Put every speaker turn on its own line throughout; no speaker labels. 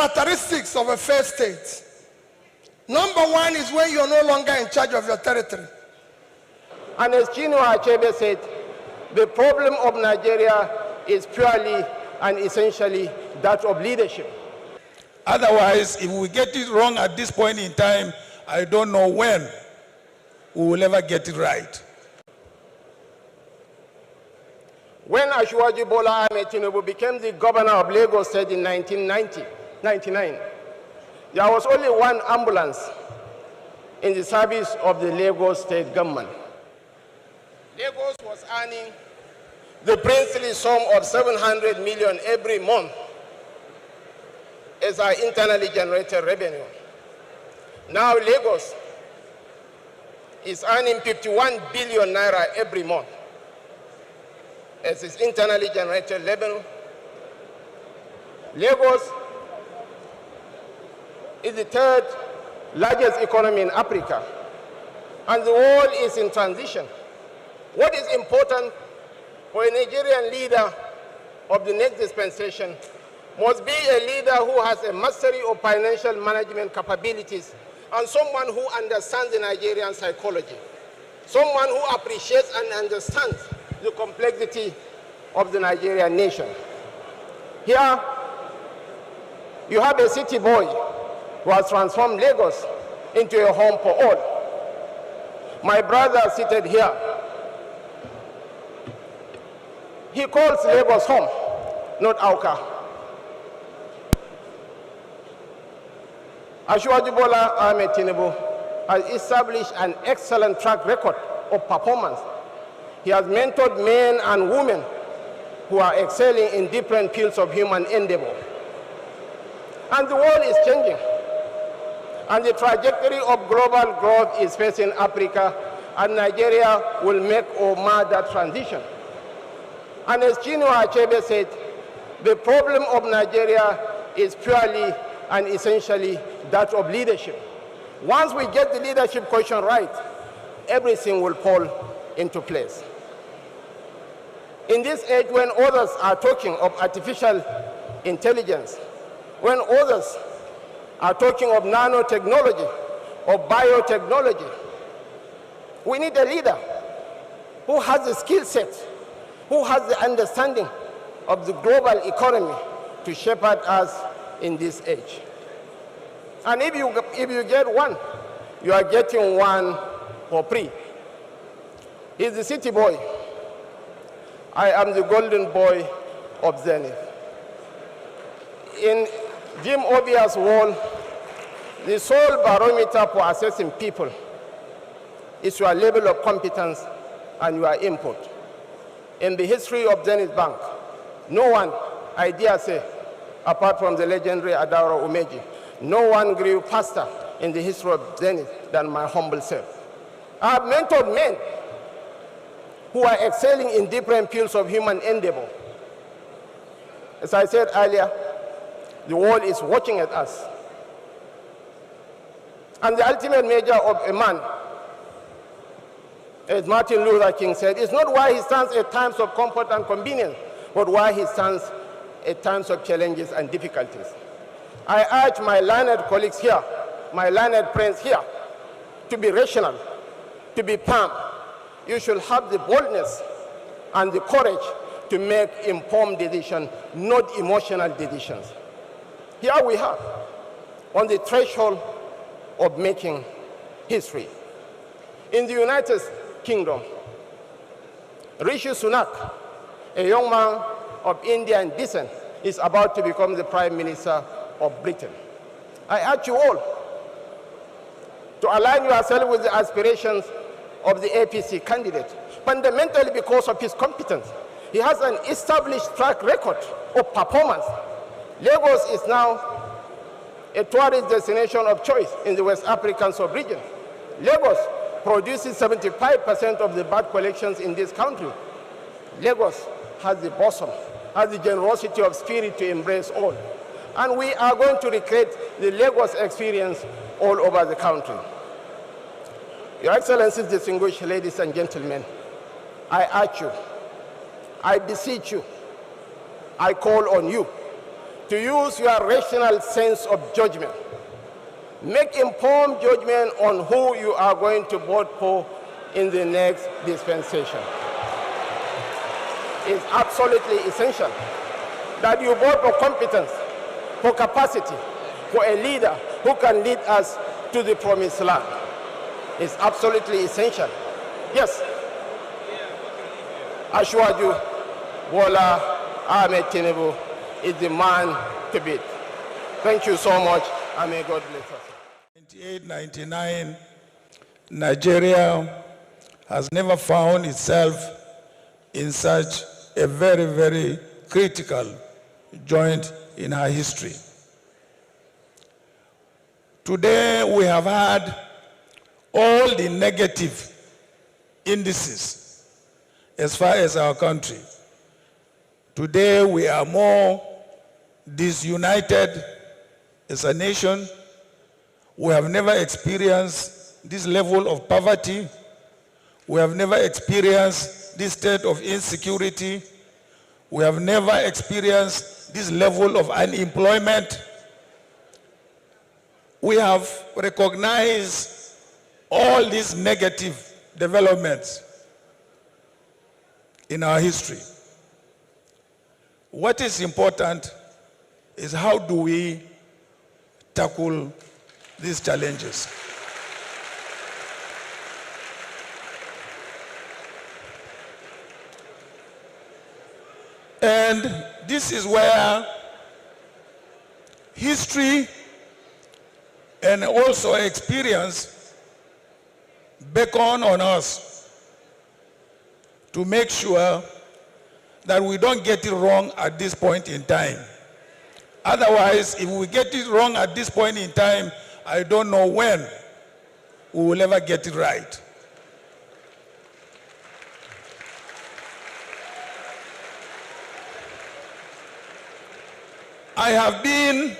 characteristics of a failed state. Number one is when you're no longer in charge of your territory.
And as Chinua Achebe said, the problem of Nigeria is purely and essentially that of leadership.
Otherwise, if we get it wrong at this point in time, I don't know when we will ever get it right.
When Asiwaju Bola Ahmed Tinubu became the governor of Lagos State in 1999, there was only one ambulance in the service of the Lagos State government. Lagos was earning the princely sum of 700 million every month as our internally generated revenue. Now Lagos is earning 51 billion naira every month as its internally generated revenue. Lagos is the third largest economy in Africa, and the world is in transition. What is important for a Nigerian leader of the next dispensation must be a leader who has a mastery of financial management capabilities and someone who understands the Nigerian psychology, someone who appreciates and understands the complexity of the Nigerian nation. Here, you have a city boy who has transformed Lagos into a home for all. My brother seated here, he calls Lagos home, not Auka. Asiwaju Bola Ahmed Tinubu has established an excellent track record of performance. He has mentored men and women who are excelling in different fields of human endeavor. And the world is changing. And the trajectory of global growth is facing Africa, and Nigeria will make or mar that transition. And as Chinua Achebe said, the problem of Nigeria is purely and essentially that of leadership. Once we get the leadership question right, everything will fall into place. In this age when others are talking of artificial intelligence, when others are talking of nanotechnology or biotechnology, we need a leader who has the skill set, who has the understanding of the global economy to shepherd us in this age. And if you get one, you are getting one for free. He's the city boy. I am the golden boy of Zenith. In Jim Obia's world, the sole barometer for assessing people is your level of competence and your input. In the history of Zenith Bank, no one, I dare say, apart from the legendary Adaora Umeji, no one grew faster in the history of Zenith than my humble self. I have mentored men who are excelling in different fields of human endeavor. As I said earlier, the world is watching at us. And the ultimate measure of a man, as Martin Luther King said, is not why he stands at times of comfort and convenience, but why he stands at times of challenges and difficulties. I urge my learned colleagues here, my learned friends here, to be rational, to be firm. You should have the boldness and the courage to make informed decisions, not emotional decisions. Here we are, on the threshold of making history. In the United Kingdom, Rishi Sunak, a young man of Indian descent, is about to become the Prime Minister of Britain. I urge you all to align yourself with the aspirations of the APC candidate, fundamentally because of his competence. He has an established track record of performance. Lagos is now a tourist destination of choice in the West African sub-region. Lagos produces 75% of the bird collections in this country. Lagos has the bosom, has the generosity of spirit to embrace all. And we are going to recreate the Lagos experience all over the country. Your Excellencies, distinguished ladies and gentlemen, I urge you, I beseech you, I call on you to to use your rational sense of judgment. Make informed judgment on who you are going to vote for in the next dispensation. It's absolutely essential that you vote for competence, for capacity, for a leader who can lead us to the promised land. It's absolutely essential. Yes, Ashwaju Bola Ahmed Tinubu is the man to beat. Thank you so much, and may God bless us.
1999, Nigeria has never found itself in such a very, very critical joint in her history. Today, we have had all the negative indices as far as our country. Today, we are more disunited as a nation. We have never experienced this level of poverty. We have never experienced this state of insecurity. We have never experienced this level of unemployment. We have recognized all these negative developments in our history. What is important is how do we tackle these challenges. And this is where history and also experience beckon on us to make sure that we don't get it wrong at this point in time. Otherwise, if we get it wrong at this point in time, I don't know when we will ever get it right. I have been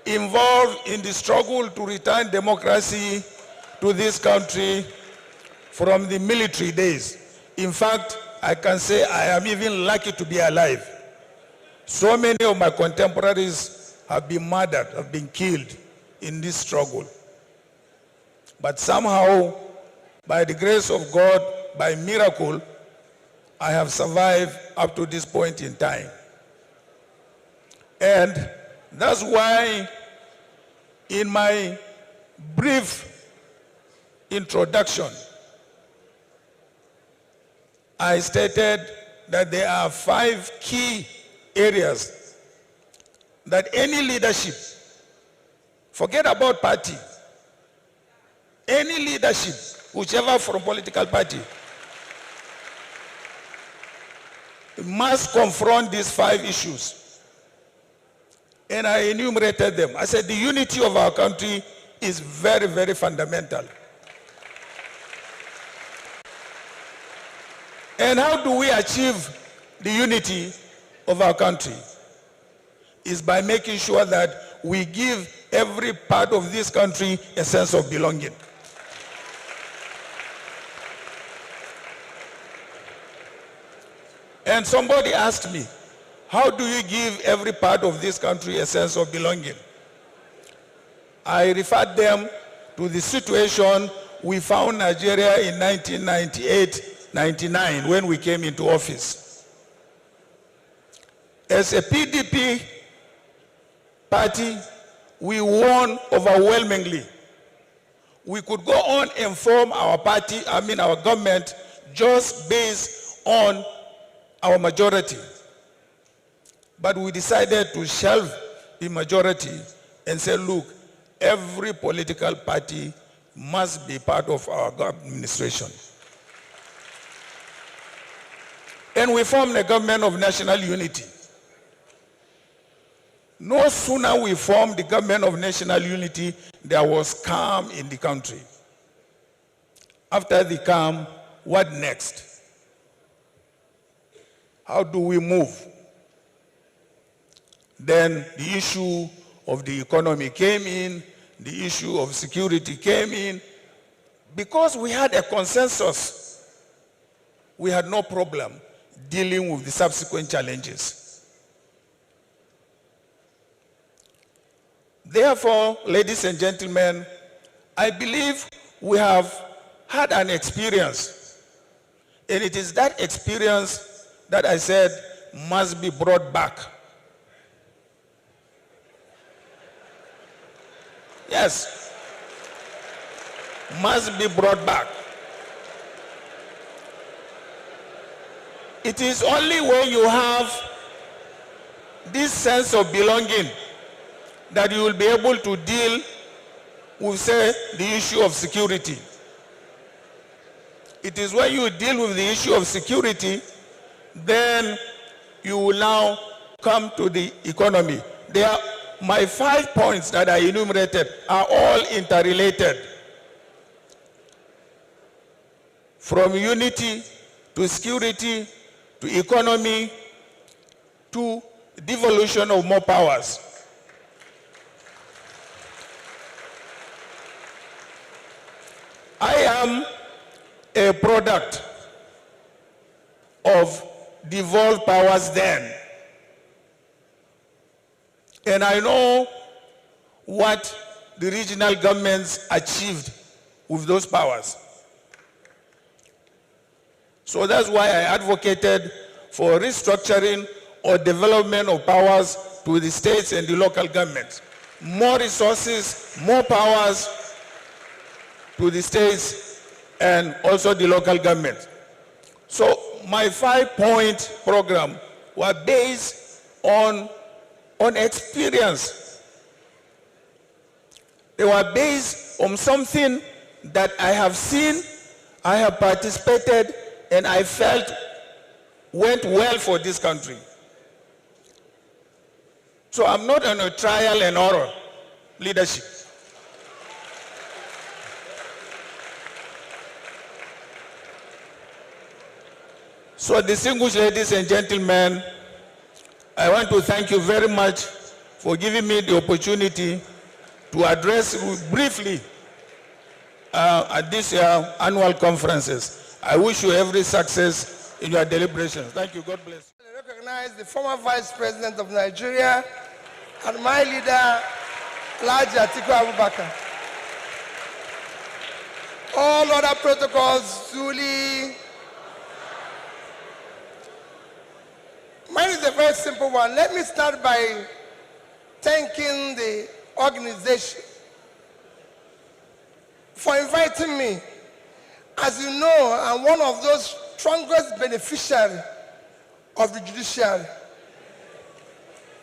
involved in the struggle to return democracy to this country from the military days. In fact, I can say I am even lucky to be alive. So many of my contemporaries have been murdered, have been killed in this struggle. But somehow, by the grace of God, by miracle, I have survived up to this point in time. And that's why in my brief introduction, I stated that there are 5 key areas that any leadership, forget about party, any leadership, whichever from political party, must confront these 5 issues. And I enumerated them. I said the unity of our country is very, very fundamental. And how do we achieve the unity of our country? Is by making sure that we give every part of this country a sense of belonging. And somebody asked me, how do you give every part of this country a sense of belonging? I referred them to the situation we found Nigeria in 1998-99 when we came into office. As a PDP party, we won overwhelmingly. We could go on and form our party, our government, just based on our majority. But we decided to shelve the majority and say, look, every political party must be part of our administration. And we formed a government of national unity. No sooner we formed the government of national unity, there was calm in the country. After the calm, what next? How do we move? Then the issue of the economy came in, the issue of security came in. Because we had a consensus, we had no problem dealing with the subsequent challenges. Therefore, ladies and gentlemen, I believe we have had an experience, and it is that experience that I said must be brought back. Yes, must be brought back. It is only when you have this sense of belonging that you will be able to deal with, say, the issue of security. It is when you deal with the issue of security, then you will now come to the economy. My 5 points that I enumerated are all interrelated. From unity to security to economy to devolution of more powers. I am a product of devolved powers then. And I know what the regional governments achieved with those powers. So that's why I advocated for restructuring or development of powers to the states and the local governments. More resources, more powers to the states and also the local government. So my 5-point program was based on experience. They were based on something that I have seen, I have participated, and I felt went well for this country. So I'm not on a trial and error leadership. So distinguished ladies and gentlemen, I want to thank you very much for giving me the opportunity to address you briefly at this annual conferences. I wish you every success in your deliberations. Thank you. God bless.
I recognize the former Vice President of Nigeria and my leader, Alhaji Atiku Abubakar. All other protocols duly. Mine is a very simple one. Let me start by thanking the organization for inviting me. As you know, I'm one of those strongest beneficiaries of the judiciary.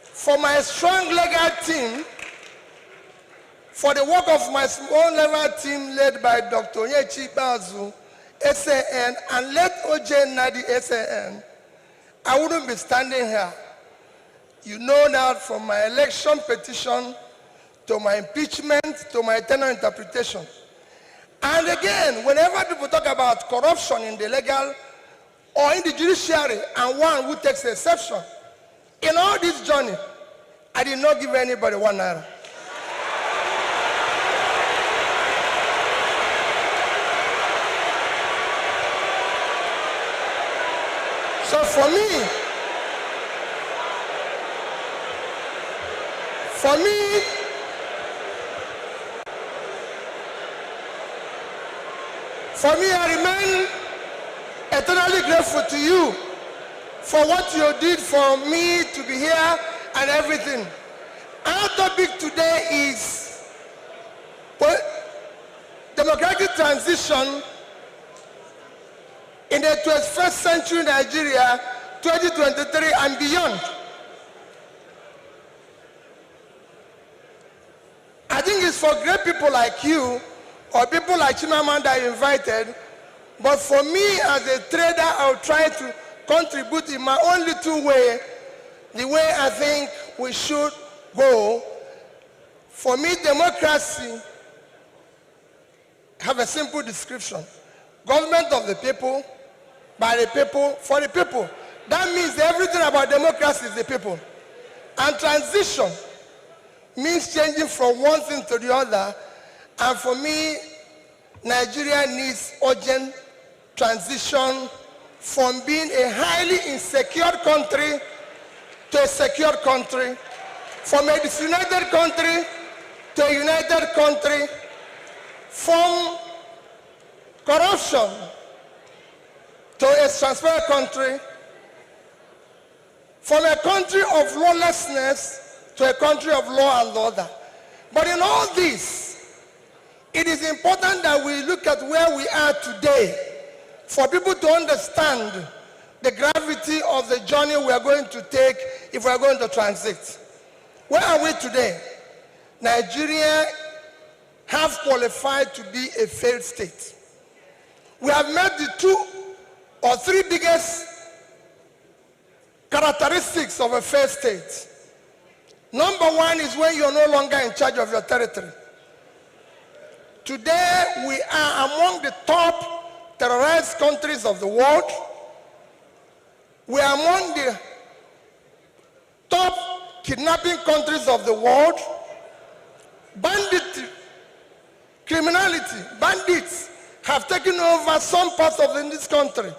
For my strong legal team, for the work of my small level team led by Dr. Onyechi Bazu, SAN, and led OJ Nadi, SAN, I wouldn't be standing here. You know that from my election petition to my impeachment to my tenure interpretation. And again, whenever people talk about corruption in the legal or in the judiciary, and one who takes exception, in all this journey, I did not give anybody 1 naira. So for me, I remain eternally grateful to you for what you did for me to be here and everything. Our topic today is democratic transition in the 21st century Nigeria, 2023 and beyond. I think it's for great people like you or people like Chimamanda you invited, but for me as a trader, I'll try to contribute in my own little way, the way I think we should go. For me, democracy have a simple description. Government of the people, by the people, for the people. That means everything about democracy is the people. And transition means changing from one thing to the other. And for me, Nigeria needs urgent transition from being a highly insecure country to a secure country, from a disunited country to a united country, from corruption to a transparent country, from a country of lawlessness to a country of law and order. But in all this, it is important that we look at where we are today for people to understand the gravity of the journey we are going to take if we are going to transit. Where are we today? Nigeria have qualified to be a failed state. We have met the 2 or 3 biggest characteristics of a failed state. Number 1 is when you're no longer in charge of your territory. Today, we are among the top terrorized countries of the world. We are among the top kidnapping countries of the world. Banditry, criminality, bandits have taken over some parts of this country.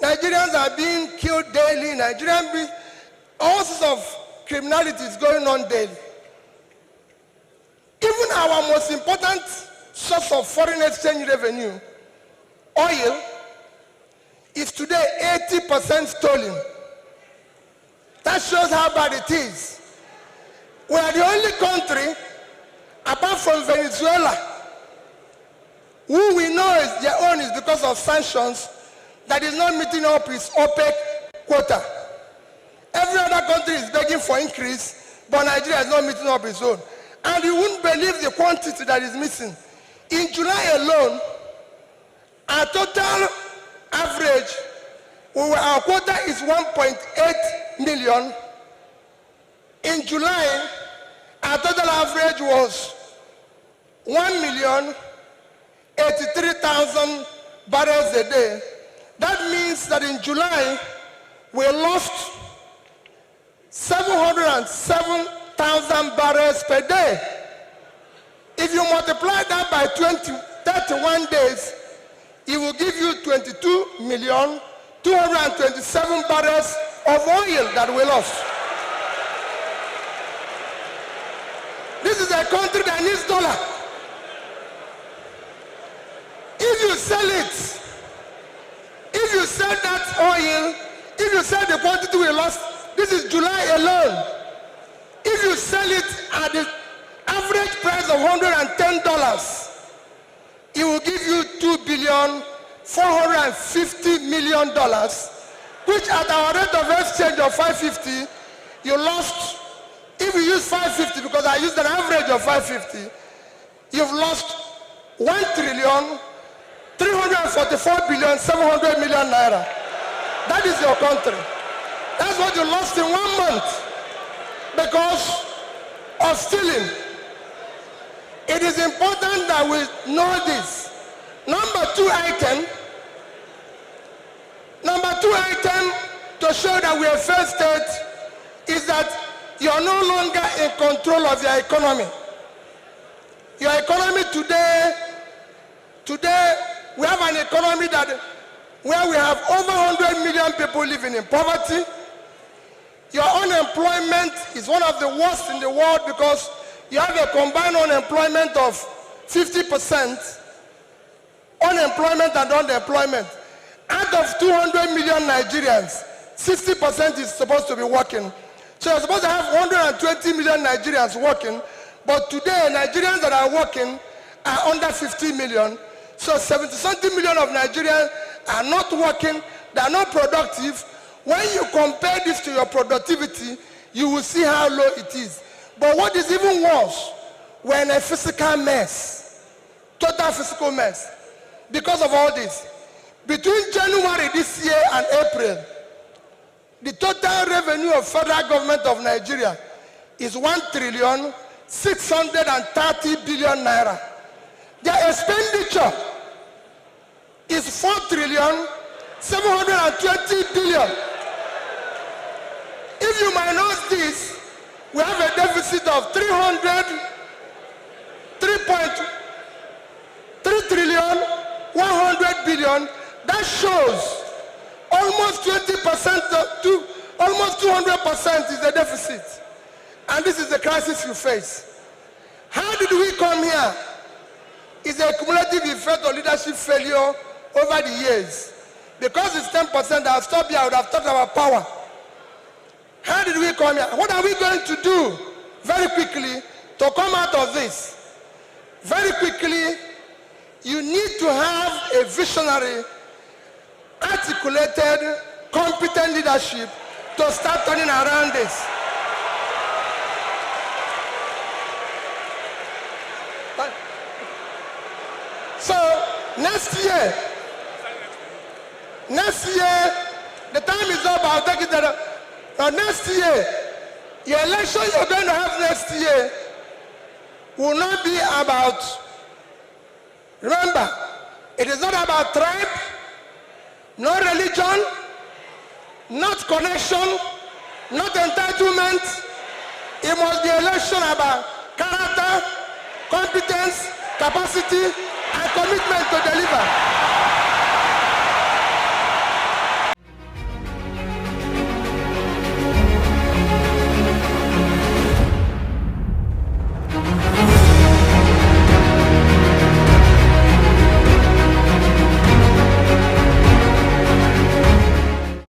Nigerians are being killed daily. All sorts of criminality is going on daily. Even our most important source of foreign exchange revenue, oil, is today 80% stolen. That shows how bad it is. We are the only country, apart from Venezuela, who we know is their own is because of sanctions, that is not meeting up its OPEC quota. Every other country is begging for increase, but Nigeria is not meeting up its own. And you wouldn't believe the quantity that is missing. In July alone, our total average, our quota is 1.8 million. In July, our total average was 1,083,000 barrels a day. That means that in July, we lost 707,000 barrels per day. If you multiply that by 31 days, it will give you 22,227,000 barrels of oil that we lost. This is a country that needs dollar. If you sell it, if you sell that oil, if you sell the quantity we lost, this is July alone. If you sell it at the average price of $110, it will give you $2,450,000,000, which at our rate of exchange of 550, you lost. If you use 550, because I used an average of 550, you've lost 1,344,700,000,000 naira. That is your country. That's what you lost in 1 month because of stealing. It is important that we know this. Number two item to show that we are first state is that you are no longer in control of your economy. Your economy today, we have an economy where we have over 100 million people living in poverty. Your unemployment is one of the worst in the world because you have a combined unemployment of 50%, unemployment and underemployment. Out of 200 million Nigerians, 60% is supposed to be working. So you're supposed to have 120 million Nigerians working, but today Nigerians that are working are under 50 million. So 70-something million of Nigerians are not working, they are not productive. When you compare this to your productivity, you will see how low it is. But what is even worse, we're in a physical mess, total physical mess. Because of all this, between January this year and April, the total revenue of federal government of Nigeria is 1,630,000,000,000 naira. Their expenditure is 4,720,000,000,000. If you minus this, we have a deficit of 3,100,000,000,000. That shows almost 20% to almost 200% is the deficit. And this is the crisis you face. How did we come here? It's a cumulative effect of leadership failure over the years. Because it's 10%, I'll stop here, I would have talked about power. How did we come here? What are we going to do very quickly to come out of this? Very quickly, you need to have a visionary, articulated, competent leadership to start turning around this. So, next year, the time is up, I'll take it there. Next year, the election you're going to have next year will not be about, remember, it is not about tribe, no religion, not connection, not entitlement. It must be election about character, competence, capacity, and commitment to deliver.